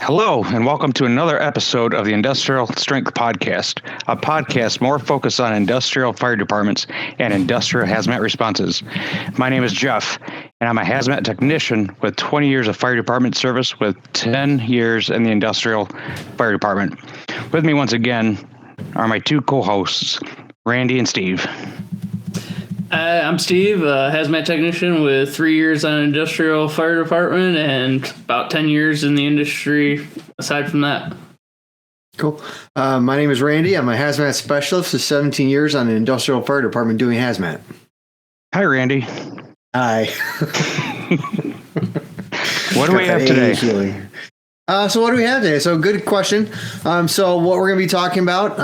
Hello, and welcome to another episode of the Industrial Strength Podcast, a podcast more focused on industrial fire departments and industrial hazmat responses. My name is Jeff, and I'm a hazmat technician with 20 years of fire department service with 10 years in the industrial fire department. With me once again are my two co-hosts, Randy and Steve. I'm Steve, a hazmat technician with 3 years on industrial fire department and about 10 years in the industry aside from that. Cool. My name is Randy. I'm a hazmat specialist with 17 years on an industrial fire department doing hazmat. Hi, Randy. Hi. What do we have today? So what do we have today? So good question. So what we're going to be talking about,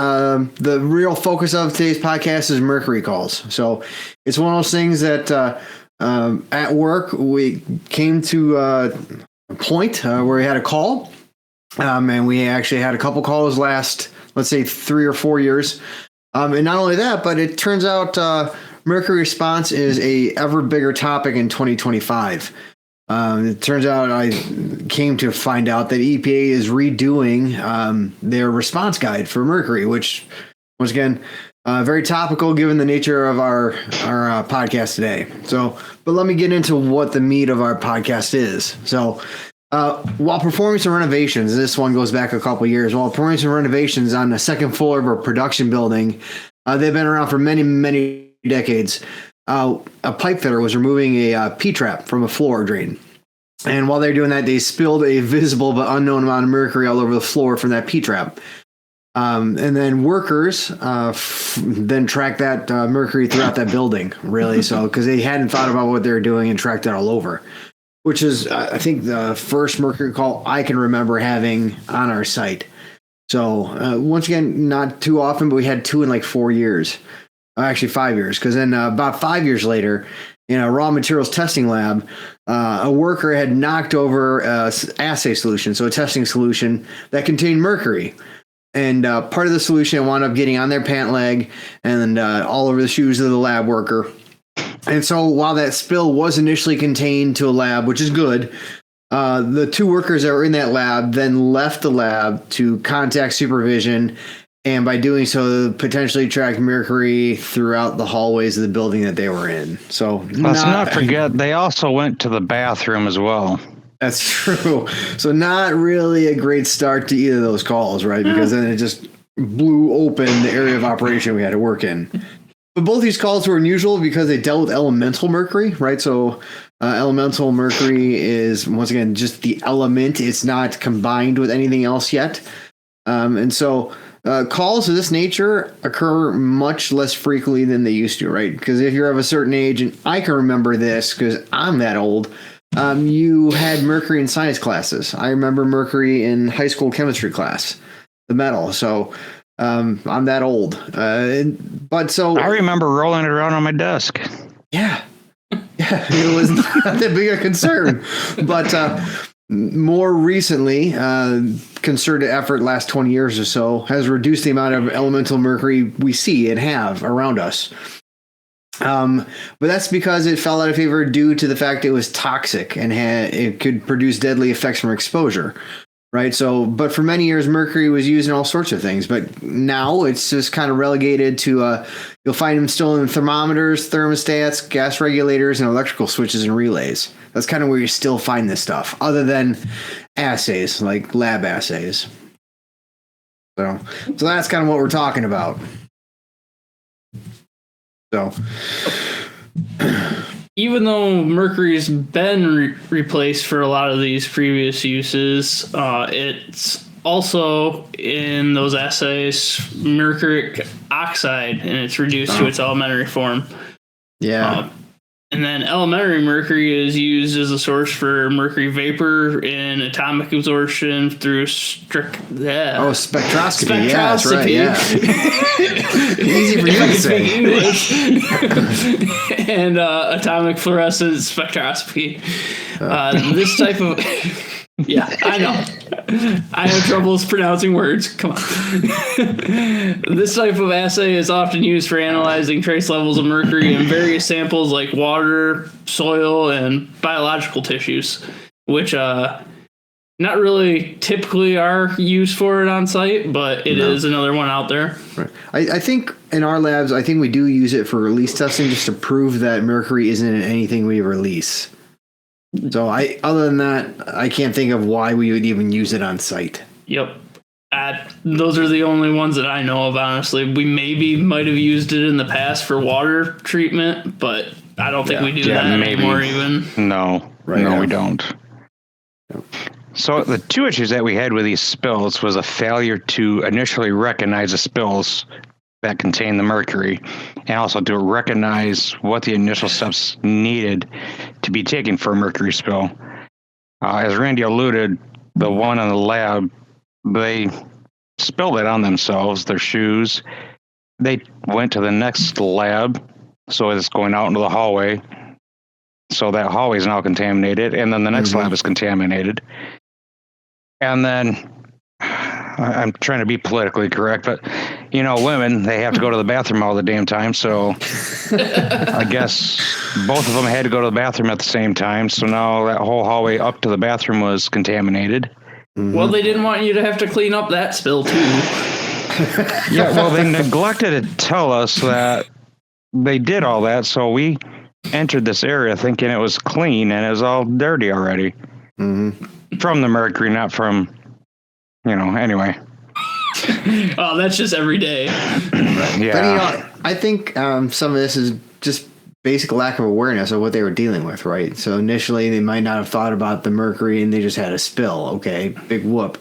the real focus of today's podcast is Mercury calls. So it's one of those things that at work we came to a point where we had a call, and we actually had a couple calls last, let's say, 3 or 4 years. And not only that, but it turns out Mercury response is a ever bigger topic in 2025. It turns out I came to find out that EPA is redoing their response guide for Mercury, which, once again, very topical given the nature of our podcast today. So, but let me get into what the meat of our podcast is. So, while performing some renovations, this one goes back a couple years, while performing some renovations on the second floor of a production building, they've been around for many, many decades. A pipe fitter was removing a P-trap from a floor drain. And while they're doing that, they spilled a visible but unknown amount of mercury all over the floor from that P-trap. And then workers then tracked that mercury throughout that building, really. So, because they hadn't thought about what they were doing and tracked it all over, which is, I think, the first mercury call I can remember having on our site. So, once again, not too often, but we had 2 in like 4 years. Actually, 5 years, because then about 5 years later, in a raw materials testing lab, a worker had knocked over an assay solution, so a testing solution that contained mercury. And part of the solution wound up getting on their pant leg and all over the shoes of the lab worker. And so while that spill was initially contained to a lab, which is good, the 2 workers that were in that lab then left the lab to contact supervision, and by doing so, potentially tracked mercury throughout the hallways of the building that they were in. So let's not forget, they also went to the bathroom as well. That's true. So not really a great start to either of those calls, right? Because then it just blew open the area of operation we had to work in. But both these calls were unusual because they dealt with elemental mercury, right? So elemental mercury is, once again, just the element. It's not combined with anything else yet. And so calls of this nature occur much less frequently than they used to, right? Because if you're of a certain age, and I can remember this because I'm that old, you had mercury in science classes. I remember mercury in high school chemistry class, the metal. So I'm that old. But so I remember rolling it around on my desk. Yeah, it was not that big a concern. But more recently, concerted effort last 20 years or so has reduced the amount of elemental mercury we see and have around us. But that's because it fell out of favor due to the fact it was toxic and it could produce deadly effects from exposure. Right. So, but for many years, mercury was used in all sorts of things. But now it's just kind of relegated to you'll find them still in thermometers, thermostats, gas regulators, and electrical switches and relays. That's kind of where you still find this stuff, other than assays, like lab assays. So that's kind of what we're talking about. So, even though mercury's been replaced for a lot of these previous uses, it's also in those assays mercuric oxide, and it's reduced to its elementary form. Yeah. And then elementary mercury is used as a source for mercury vapor in atomic absorption through spectroscopy. Yeah, that's right. Yeah. Easy for you to say. And atomic fluorescence spectroscopy. This type of yeah, I know. I have troubles pronouncing words. Come on. This type of assay is often used for analyzing trace levels of mercury in various samples like water, soil, and biological tissues, which not really typically are used for it on site, but it is another one out there. Right. I think in our labs, I think we do use it for release testing just to prove that mercury isn't in anything we release. So other than that, I can't think of why we would even use it on site. Yep. Those are the only ones that I know of, honestly. We might have used it in the past for water treatment, but I don't think we do that anymore even. No, we don't. So the two issues that we had with these spills was a failure to initially recognize the spills that contain the mercury, and also to recognize what the initial steps needed to be taken for a mercury spill. As Randy alluded, the one in the lab, they spilled it on themselves, their shoes. They went to the next lab, so it's going out into the hallway. So that hallway is now contaminated, and then the next lab is contaminated. And then, I'm trying to be politically correct, but, women, they have to go to the bathroom all the damn time, so I guess both of them had to go to the bathroom at the same time, so now that whole hallway up to the bathroom was contaminated. Well, they didn't want you to have to clean up that spill, too. Yeah, well, they neglected to tell us that they did all that, so we entered this area thinking it was clean, and it was all dirty already. From the mercury, not from, anyway. Oh, that's just every day. Yeah. But, I think some of this is just basic lack of awareness of what they were dealing with, right? So initially they might not have thought about the mercury and they just had a spill. Okay, big whoop.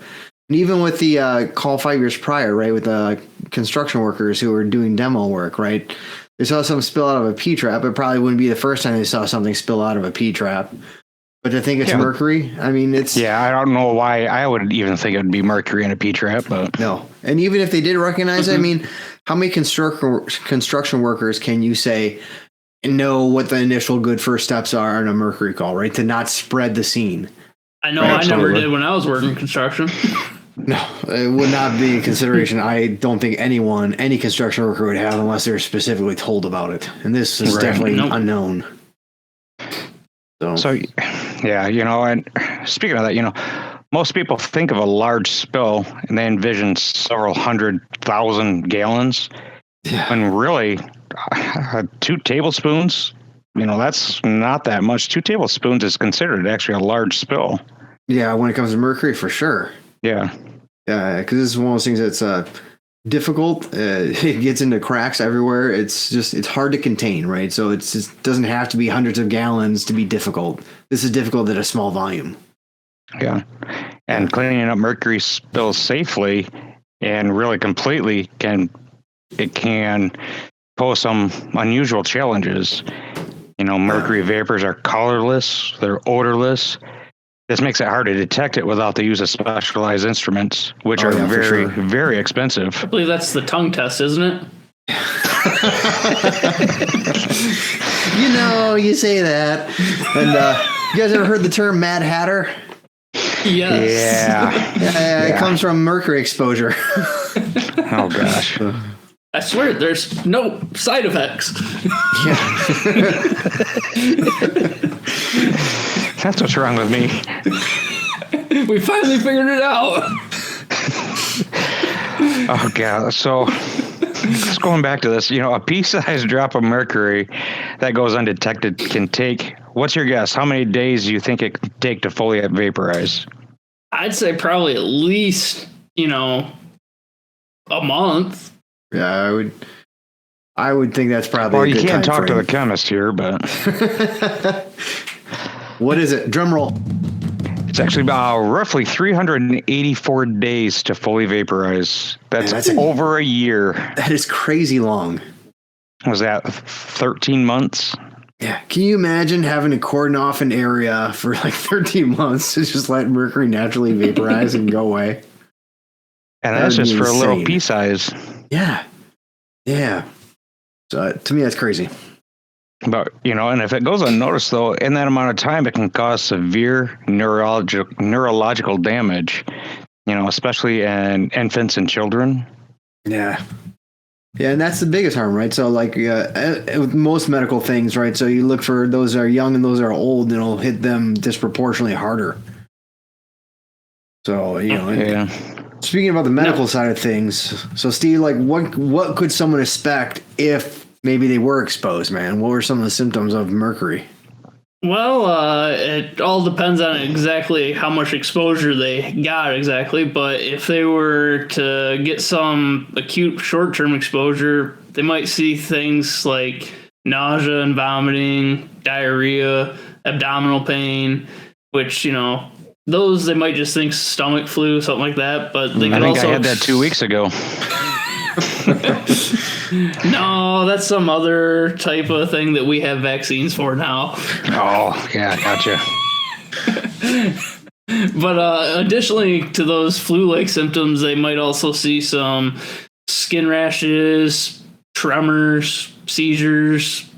And even with the call 5 years prior, right, with the construction workers who were doing demo work, right, they saw something spill out of a P-trap. It probably wouldn't be the first time they saw something spill out of a P-trap. But to think it's mercury, I mean, it's... Yeah, I don't know why I would even think it would be mercury in a P-trap, but... No. And even if they did recognize it, I mean, how many construction workers can you say know what the initial good first steps are on a mercury call, right? To not spread the scene. I know, I never did when I was working construction. No, it would not be a consideration. I don't think any construction worker would have unless they're specifically told about it. And this is definitely unknown. So, yeah, and speaking of that, most people think of a large spill and they envision several 100,000 gallons. Yeah. And really, 2 tablespoons, that's not that much. 2 tablespoons is considered actually a large spill. Yeah, when it comes to mercury, for sure. Yeah. Yeah, because this is one of those things that's difficult. It gets into cracks everywhere. It's hard to contain, right? So it doesn't have to be hundreds of gallons to be difficult. This is difficult at a small volume. Yeah. And cleaning up mercury spills safely and really completely can pose some unusual challenges. Mercury vapors are colorless, they're odorless. This makes it hard to detect it without the use of specialized instruments, which are very, very expensive. I believe that's the tongue test, isn't it? You say that. And you guys ever heard the term Mad Hatter? Yes. Yeah. It comes from mercury exposure. Oh, gosh. I swear there's no side effects. That's what's wrong with me. We finally figured it out. Oh, God. So, just going back to this, a pea-sized drop of mercury that goes undetected can take, what's your guess? How many days do you think it could take to fully vaporize? I'd say probably at least, a month. Yeah, I would think that's probably well, a good you can't talk frame. to the chemist here, but... What is it? Drum roll. It's actually roughly 384 days to fully vaporize. That's over a year. That is crazy long. Was that 13 months? Yeah. Can you imagine having to cordon off an area for like 13 months to just let mercury naturally vaporize and go away? And that's just for a little pea size. Yeah. Yeah. So to me, that's crazy. But, and if it goes unnoticed, though, in that amount of time, it can cause severe neurological damage, especially in infants and children. Yeah. Yeah, and that's the biggest harm, right? So, like, with most medical things, right? So you look for those that are young and those that are old, and it'll hit them disproportionately harder. So, Yeah. Speaking about the medical side of things, so Steve, like what could someone expect if maybe they were exposed, man? What were some of the symptoms of mercury? Well, it all depends on exactly how much exposure they got exactly, but if they were to get some acute short-term exposure, they might see things like nausea and vomiting, diarrhea, abdominal pain, which, those they might just think stomach flu, something like that, but they could also... I had that 2 weeks ago. No, that's some other type of thing that we have vaccines for now. Oh, yeah, gotcha. But additionally to those flu-like symptoms, they might also see some skin rashes, tremors, seizures,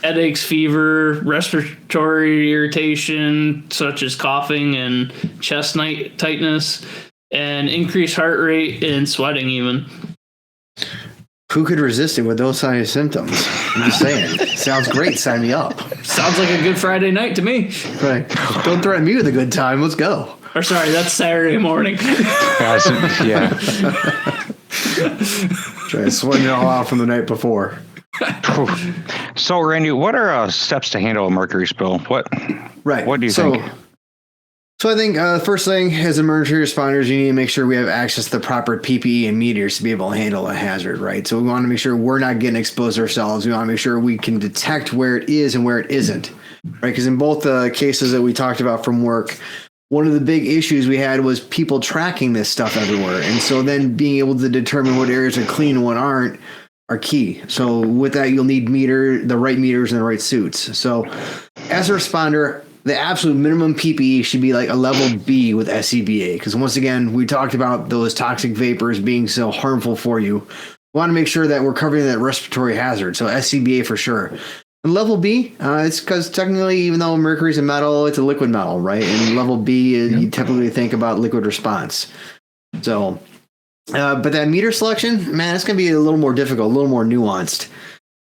headaches, fever, respiratory irritation, such as coughing and chest tightness, and increased heart rate and sweating even. Who could resist it with those kind of symptoms? I'm just saying. Sounds great. Sign me up. Sounds like a good Friday night to me. Right. Don't threaten me with a good time. Let's go. Or sorry, that's Saturday morning. Yeah. Try to sweat it all out from the night before. So, Randy, what are steps to handle a mercury spill? What do you think? So I think the first thing as emergency responders, you need to make sure we have access to the proper PPE and meters to be able to handle a hazard, right? So we want to make sure we're not getting exposed ourselves. We want to make sure we can detect where it is and where it isn't, right? Because in both the cases that we talked about from work, one of the big issues we had was people tracking this stuff everywhere. And so then being able to determine what areas are clean and what aren't are key. So with that, you'll need the right meters and the right suits. So as a responder, the absolute minimum PPE should be like a level B with SCBA. Because once again, we talked about those toxic vapors being so harmful for you. We want to make sure that we're covering that respiratory hazard. So SCBA for sure. And level B, it's because technically, even though mercury is a metal, it's a liquid metal, right? And level B, you typically think about liquid response. So, but that meter selection, man, it's going to be a little more difficult, a little more nuanced.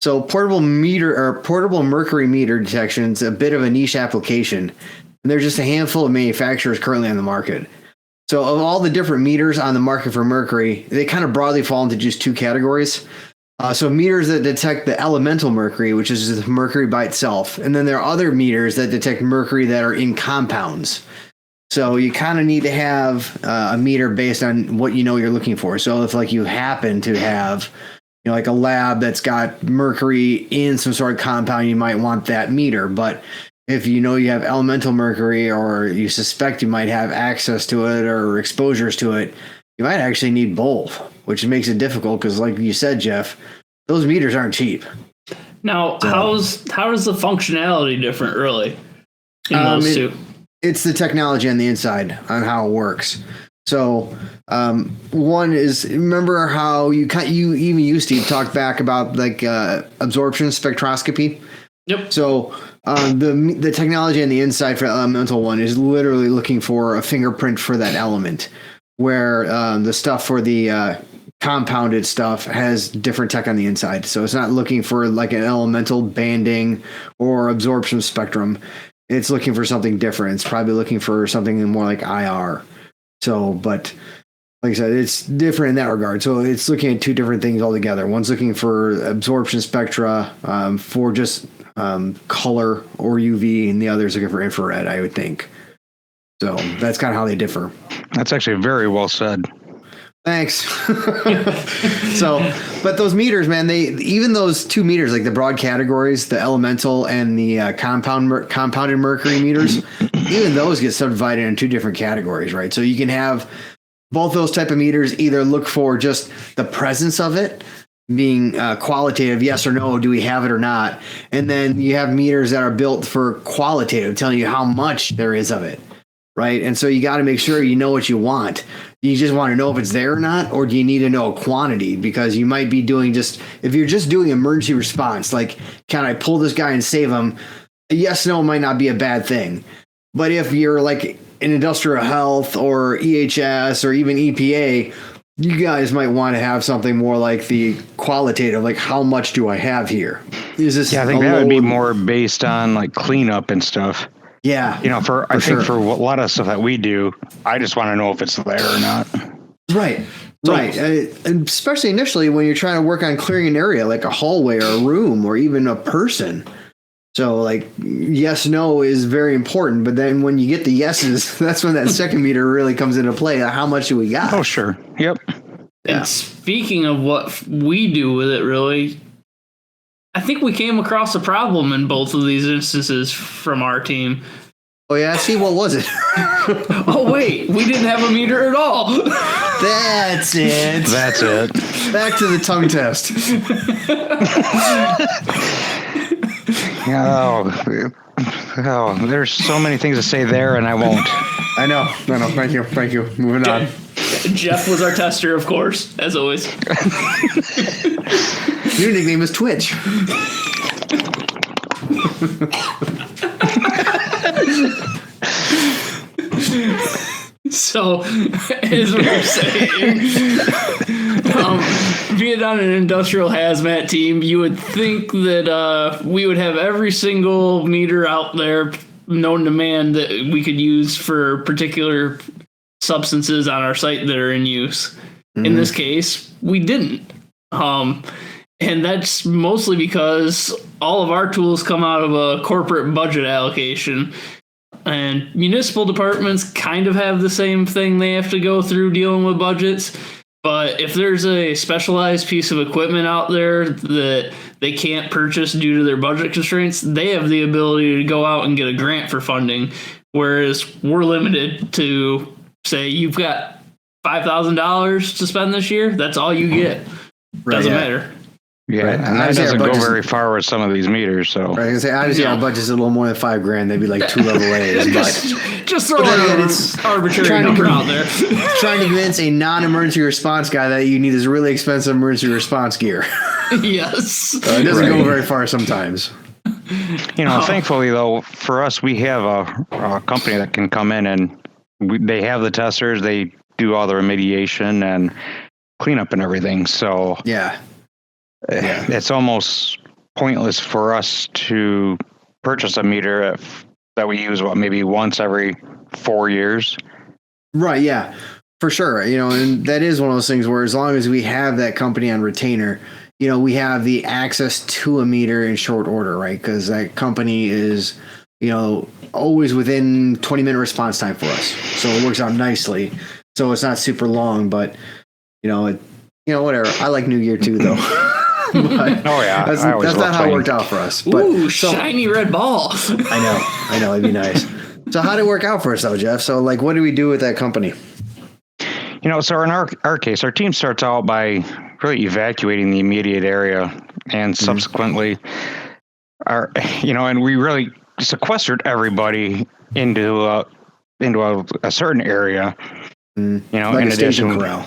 So portable mercury meter detection is a bit of a niche application, and there's just a handful of manufacturers currently on the market. So of all the different meters on the market for mercury, they kind of broadly fall into just two categories. So meters that detect the elemental mercury, which is mercury by itself, and then there are other meters that detect mercury that are in compounds. So you kind of need to have a meter based on what you're looking for. So if like you happen to have like a lab that's got mercury in some sort of compound, you might want that meter. But if you have elemental mercury, or you suspect you might have access to it or exposures to it, you might actually need both, which makes it difficult because, like you said, Jeff, those meters aren't cheap. Now, how is the functionality different, really, in those two? It's the technology on the inside on how it works. So one is, remember how you even used to talk back about like absorption spectroscopy? Yep. So the technology on the inside for the elemental one is literally looking for a fingerprint for that element, where the stuff for the compounded stuff has different tech on the inside. So it's not looking for like an elemental banding or absorption spectrum. It's looking for something different. It's probably looking for something more like IR. So, but like I said, it's different in that regard. So it's looking at two different things altogether. One's looking for absorption spectra for just color or UV, and the other's looking for infrared, I would think. So that's kind of how they differ. That's actually very well said. Thanks. So, but those meters, man, even those two meters, like the broad categories, the elemental and the compounded mercury meters, even those get subdivided into two different categories, right? So you can have both those type of meters either look for just the presence of it, being qualitative, yes or no, do we have it or not? And then you have meters that are built for qualitative, telling you how much there is of it, right? And so you got to make sure you know what you want. You just want to know if it's there or not, or do you need to know a quantity? Because you might be doing if you're just doing emergency response, like, can I pull this guy and save him? Yes, no, might not be a bad thing. But if you're like in industrial health or EHS or even EPA, you guys might want to have something more like the qualitative, like how much do I have here? Is this? Yeah, I think that would be more based on like cleanup and stuff. Yeah. You know, I think for a lot of stuff that we do, I just want to know if it's there or not. Right. Right. And especially initially when you're trying to work on clearing an area like a hallway or a room or even a person. So like yes, no is very important. But then when you get the yeses, that's when that second meter really comes into play. How much do we got? Oh, sure. Yep. And speaking of what we do with it, really, I think we came across a problem in both of these instances from our team. Oh, yeah? See, what was it? Oh, wait. We didn't have a meter at all. That's it. That's it. Back to the tongue test. Oh, there's so many things to say there, and I won't. I know. No. Thank you. Moving on. Jeff was our tester, of course, as always. Your nickname is Twitch. So, as we were saying, being on an industrial hazmat team, you would think that we would have every single meter out there known to man that we could use for particular substances on our site that are in use. Mm-hmm. In this case, we didn't. And that's mostly because all of our tools come out of a corporate budget allocation. And municipal departments kind of have the same thing they have to go through dealing with budgets. But if there's a specialized piece of equipment out there that they can't purchase due to their budget constraints, they have the ability to go out and get a grant for funding. Whereas we're limited to, say, you've got $5,000 to spend this year. That's all you get. Doesn't matter. Yeah, right. And that doesn't go very far with some of these meters. So right, I say obviously our budget's a little more than $5,000. They'd be like 2 level A's. Just throw an arbitrary number out there. Trying to convince a non-emergency response guy that you need this really expensive emergency response gear. Yes, it doesn't go very far sometimes. You know, thankfully though, for us, we have a company that can come in and they have the testers. They do all the remediation and cleanup and everything. So yeah. It's almost pointless for us to purchase a meter that we use maybe once every 4 years. Right. Yeah, for sure. You know, and that is one of those things where as long as we have that company on retainer, you know, we have the access to a meter in short order, right? Because that company is, you know, always within 20-minute response time for us. So it works out nicely. So it's not super long, but whatever. I like New Year too, though. But that's not how it worked out for us. But, ooh, shiny red ball. I know, it'd be nice. So how did it work out for us though, Jeff? So like, what do we do with that company? You know, so in our case, our team starts out by really evacuating the immediate area, and subsequently, and we really sequestered everybody into a certain area. You know, like in addition. Corral.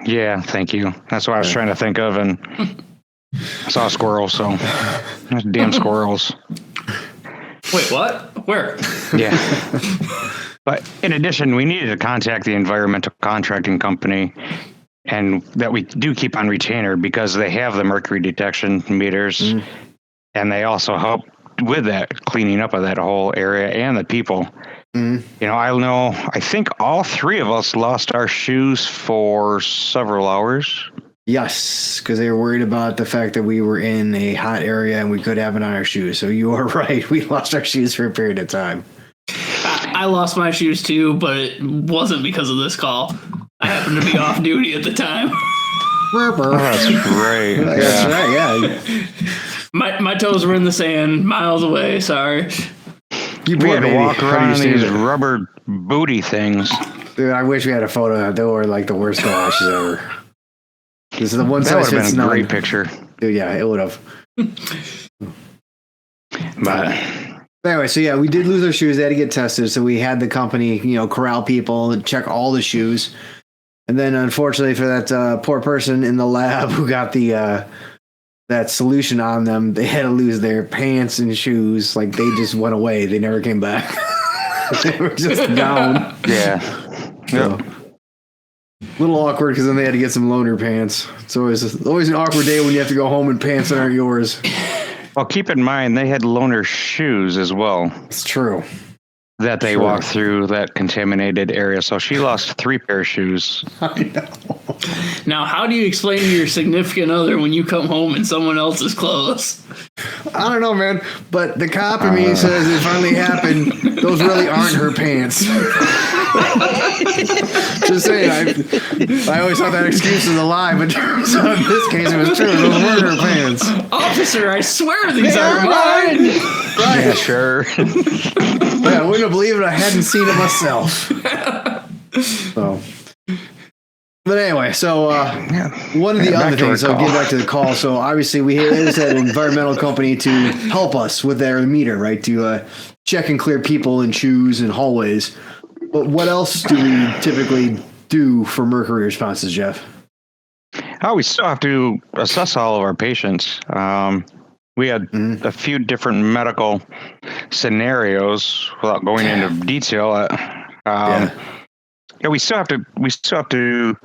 Yeah, thank you. That's what I was trying to think of, and I saw a squirrel, so damn squirrels. Wait, what? Where? Yeah. But in addition, we needed to contact the environmental contracting company, and that we do keep on retainer because they have the mercury detection meters, and they also help with that cleaning up of that whole area and the people. You know, I think all 3 of us lost our shoes for several hours. Yes, because they were worried about the fact that we were in a hot area and we could have it on our shoes. So you are right. We lost our shoes for a period of time. I lost my shoes too, but it wasn't because of this call. I happened to be off duty at the time. Oh, that's right. That's right, yeah. My toes were in the sand, miles away. Sorry. We had to walk around in these rubber booty things. Dude, I wish we had a photo of that. They were like the worst galoshes ever. This is the one size fits none. That would have been a great picture. Dude, yeah, it would have. But anyway, so yeah, we did lose our shoes. They had to get tested. So we had the company, corral people and check all the shoes. And then unfortunately for that poor person in the lab who got the that solution on them, they had to lose their pants and shoes. Like they just went away. They never came back. They were just gone. Yeah. So, a little awkward because then they had to get some loaner pants. It's always an awkward day when you have to go home in pants that aren't yours. Well, keep in mind they had loaner shoes as well. It's true. that they Sure. walked through that contaminated area. So she lost 3 pair of shoes. I know. Now, how do you explain to your significant other when you come home in someone else's clothes? I don't know, man. But the cop in me says it finally happened. Those really aren't her pants. Just saying, I always thought that excuse was a lie, but turns out in this case it was true. Those weren't her pants. Officer, I swear these are mine. Right. Yeah, sure. Yeah, I wouldn't have believed it. I hadn't seen it myself. So, but anyway, so one of the other things. So get back to the call. So obviously we had an environmental company to help us with their meter, right? To check and clear people in shoes and hallways. But what else do we typically do for mercury responses, Jeff? Oh, we still have to assess all of our patients. We had a few different medical scenarios without going into detail. Yeah, we still have to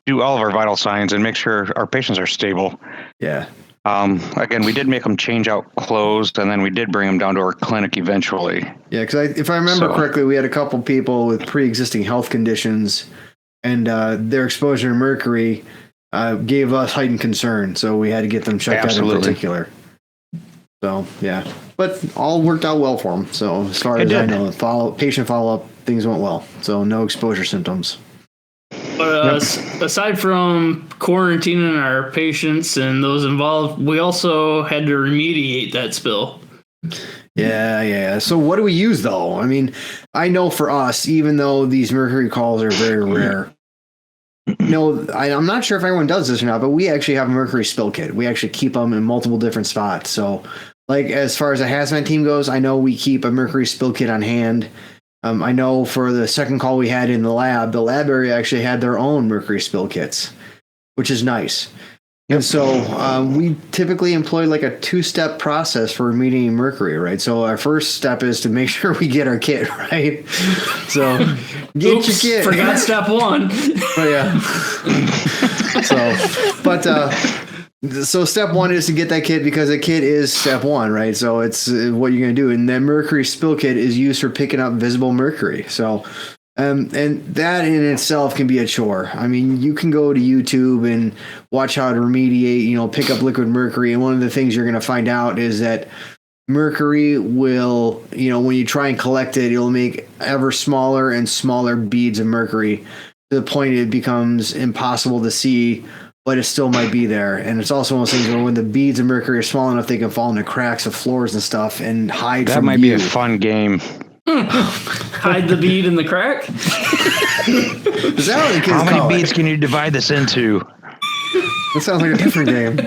do all of our vital signs and make sure our patients are stable. Yeah. Again, we did make them change out clothes, and then we did bring them down to our clinic eventually. Yeah, because if I remember correctly, we had a couple people with pre-existing health conditions, and their exposure to mercury gave us heightened concern, so we had to get them checked out in particular. So, yeah. But all worked out well for them. So, as far as I know, patient follow-up, things went well. So, no exposure symptoms. But aside from quarantining our patients and those involved, we also had to remediate that spill. Yeah. So, what do we use, though? I mean, I know for us, even though these mercury calls are very rare, I'm not sure if everyone does this or not, but we actually have a mercury spill kit. We actually keep them in multiple different spots. So, like, as far as the HAZMAT team goes, I know we keep a mercury spill kit on hand. I know for the second call we had in the lab area actually had their own mercury spill kits, which is nice. Yep. And so we typically employ like a 2-step process for remediating mercury, right? So our first step is to make sure we get our kit, right? So get your kit. Forgot step 1. Oh, yeah. So step 1 is to get that kit because a kit is step 1, right? So it's what you're going to do. And that mercury spill kit is used for picking up visible mercury. So, and that in itself can be a chore. I mean, you can go to YouTube and watch how to remediate, pick up liquid mercury. And one of the things you're going to find out is that mercury will, when you try and collect it, it'll make ever smaller and smaller beads of mercury to the point it becomes impossible to see, but it still might be there. And it's also one of those things where when the beads of mercury are small enough, they can fall into cracks of floors and stuff and hide from view. That might be a fun game. Hide the bead in the crack? Is that what the kids How many call beads it? can you divide this into? That sounds like a different game.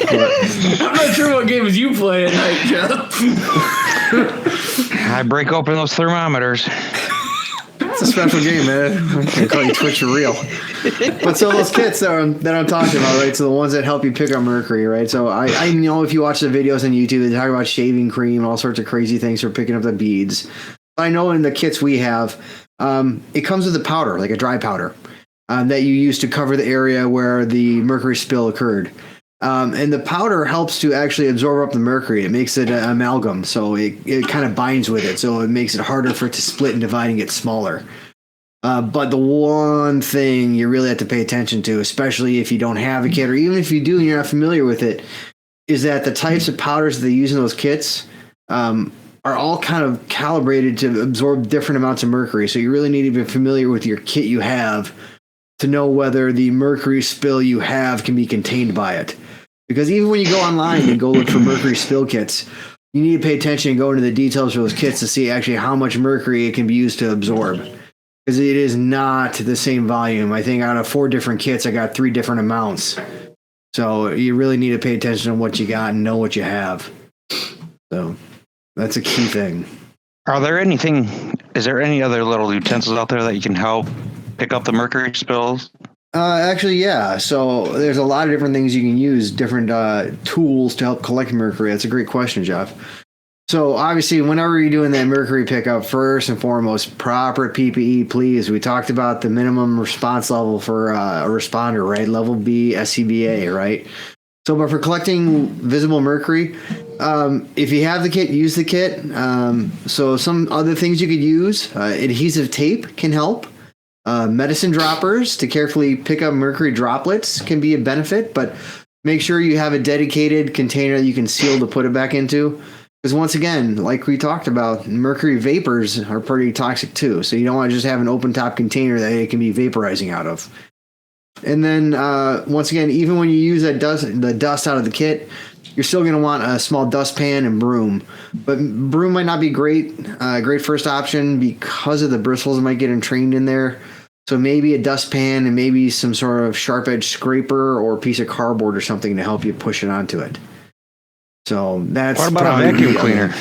I'm not sure what games you play at night, Jeff. I break open those thermometers. It's a special game, man. I can't call you Twitch for real. But so those kits that I'm talking about, right? So the ones that help you pick up mercury, right? So I know if you watch the videos on YouTube, they talk about shaving cream and all sorts of crazy things for picking up the beads. I know in the kits we have, it comes with a powder, like a dry powder, that you use to cover the area where the mercury spill occurred. And the powder helps to actually absorb up the mercury. It makes it an amalgam, so it kind of binds with it, so it makes it harder for it to split and divide and get smaller. But the one thing you really have to pay attention to, especially if you don't have a kit, or even if you do and you're not familiar with it, is that the types of powders that they use in those kits are all kind of calibrated to absorb different amounts of mercury. So you really need to be familiar with your kit you have to know whether the mercury spill you have can be contained by it. Because even when you go online and go look for mercury spill kits, you need to pay attention and go into the details of those kits to see actually how much mercury it can be used to absorb. Because it is not the same volume. I think out of 4 different kits, I got 3 different amounts. So you really need to pay attention to what you got and know what you have. So that's a key thing. Is there any other little utensils out there that you can help pick up the mercury spills? Actually, yeah. So there's a lot of different things you can use, different tools to help collect mercury. That's a great question, Jeff. So obviously, whenever you're doing that mercury pickup, first and foremost, proper PPE, please. We talked about the minimum response level for a responder, right? Level B, SCBA, right? So, but for collecting visible mercury, if you have the kit, use the kit. So some other things you could use, adhesive tape can help. Medicine droppers to carefully pick up mercury droplets can be a benefit, but make sure you have a dedicated container that you can seal to put it back into. Because once again, like we talked about, mercury vapors are pretty toxic too. So you don't want to just have an open top container that it can be vaporizing out of. And then once again, even when you use the dust out of the kit, you're still going to want a small dustpan and broom. But broom might not be great first option because of the bristles that might get entrained in there. So maybe a dustpan and maybe some sort of sharp edge scraper or a piece of cardboard or something to help you push it onto it. So that's what about a vacuum cleaner?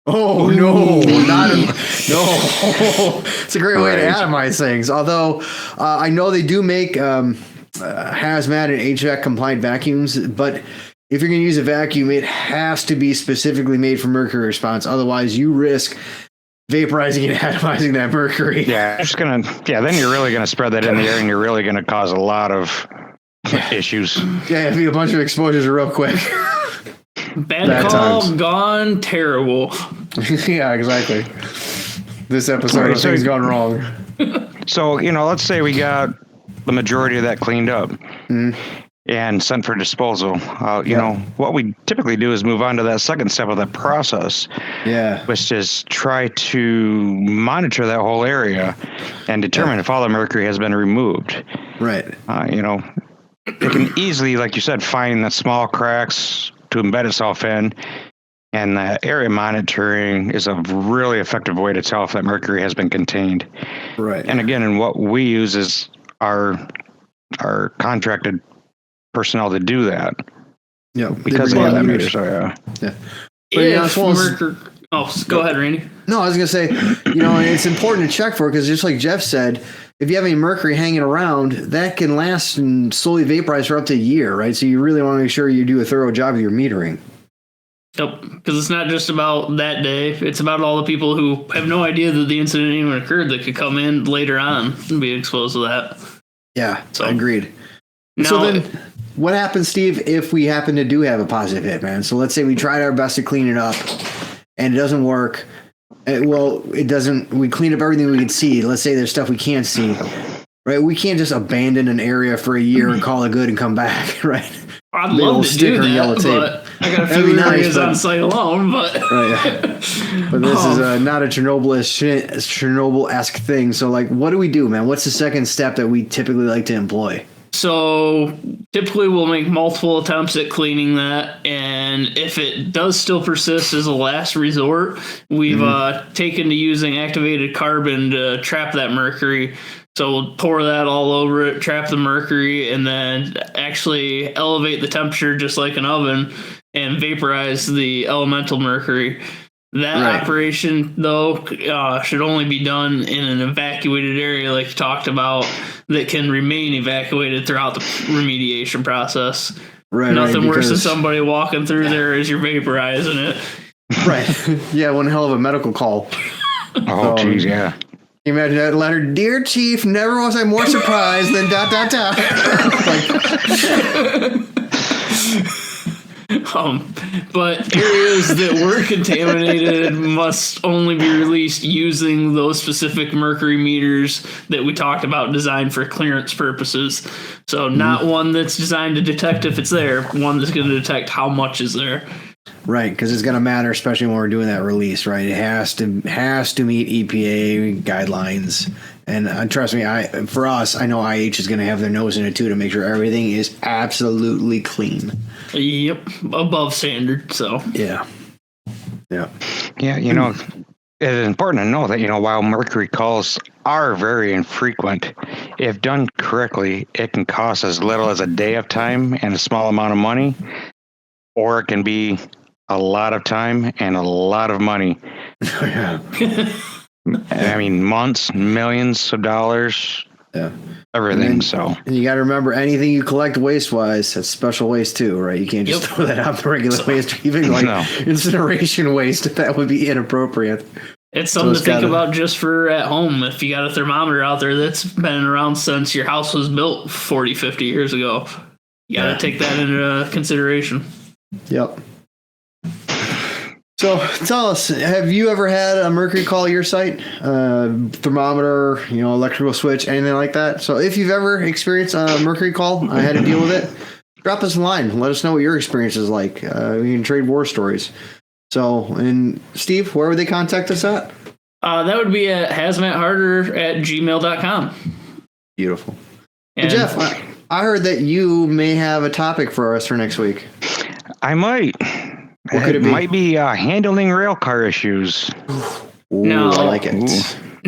Oh no, no! It's a great way to atomize things. Although I know they do make hazmat and HVAC compliant vacuums, but if you're going to use a vacuum, it has to be specifically made for mercury response. Otherwise, you risk vaporizing and atomizing that mercury. Yeah, then you're really gonna spread that in the air, and you're really gonna cause a lot of issues. Yeah, it'd be a bunch of exposures real quick. Bad call, times. Gone terrible. Yeah, exactly. This episode of things gone wrong. So, let's say we got the majority of that cleaned up and sent for disposal. What we typically do is move on to that second step of that process. Yeah. Which is try to monitor that whole area and determine if all the mercury has been removed. Right. It can easily, like you said, find the small cracks to embed itself in, and the area monitoring is a really effective way to tell if that mercury has been contained. Right. And again, what we use is our contracted personnel to do that. Yeah, because of that meter. So yeah. But go ahead, Randy. No, I was gonna say, it's important to check for it because just like Jeff said, if you have any mercury hanging around, that can last and slowly vaporize for up to a year, right? So you really want to make sure you do a thorough job of your metering. Yep, because it's not just about that day. It's about all the people who have no idea that the incident even occurred that could come in later on and be exposed to that. Yeah, agreed. Now, so then, what happens, Steve, if we happen to do have a positive hit, man? So let's say we tried our best to clean it up and it doesn't work. It doesn't. We clean up everything we can see. Let's say there's stuff we can't see, right? We can't just abandon an area for a year and call it good and come back, right? I'd love to do that, but I got a few areas on site alone. But but this is not a Chernobyl-esque thing. So, what do we do, man? What's the second step that we typically like to employ? So typically we'll make multiple attempts at cleaning that, and if it does still persist as a last resort, we've taken to using activated carbon to trap that mercury. So we'll pour that all over it, trap the mercury, and then actually elevate the temperature just like an oven and vaporize the elemental mercury. That operation, though, should only be done in an evacuated area like you talked about that can remain evacuated throughout the remediation process. Nothing worse than somebody walking through there as you're vaporizing it. Right. Yeah, one hell of a medical call. Oh, geez, yeah. Can you imagine that letter? Dear Chief, never was I more surprised than ... But areas that were contaminated must only be released using those specific mercury meters that we talked about, designed for clearance purposes. So not one that's designed to detect if it's there, one that's going to detect how much is there. Right, because it's going to matter, especially when we're doing that release, right? It has to meet EPA guidelines. And trust me, for us, I know IH is going to have their nose in it too to make sure everything is absolutely clean. Yep, above standard. So yeah. It is important to know that while mercury calls are very infrequent, if done correctly, it can cost as little as a day of time and a small amount of money, or it can be a lot of time and a lot of money. Yeah. I mean, months, millions of dollars, everything. And you got to remember, anything you collect waste-wise, that's special waste too, right? You can't just throw that out the regular waste, even incineration waste. That would be inappropriate. It's something to think about just for at home. If you got a thermometer out there that's been around since your house was built 40, 50 years ago, you got to take that into consideration. Yep. So tell us, have you ever had a Mercury call your site? Thermometer, electrical switch, anything like that? So if you've ever experienced a Mercury call, I had to deal with it, drop us a line. Let us know what your experience is like. We can trade war stories. So, and Steve, where would they contact us at? That would be at hazmatharder@gmail.com. Beautiful. And Jeff, I heard that you may have a topic for us for next week. I might. What could it be? Might be handling rail car issues. Ooh, No. I like it. Ooh.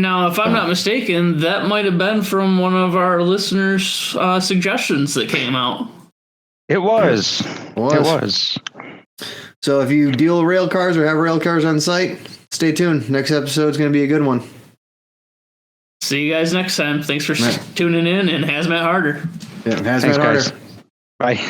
Now, if I'm not mistaken, that might have been from one of our listeners' suggestions that came out. It was. It was. So if you deal with rail cars or have rail cars on site, stay tuned. Next episode is going to be a good one. See you guys next time. Thanks for tuning in, and Hazmat Harder. Yeah, Hazmat Harder. Guys. Bye.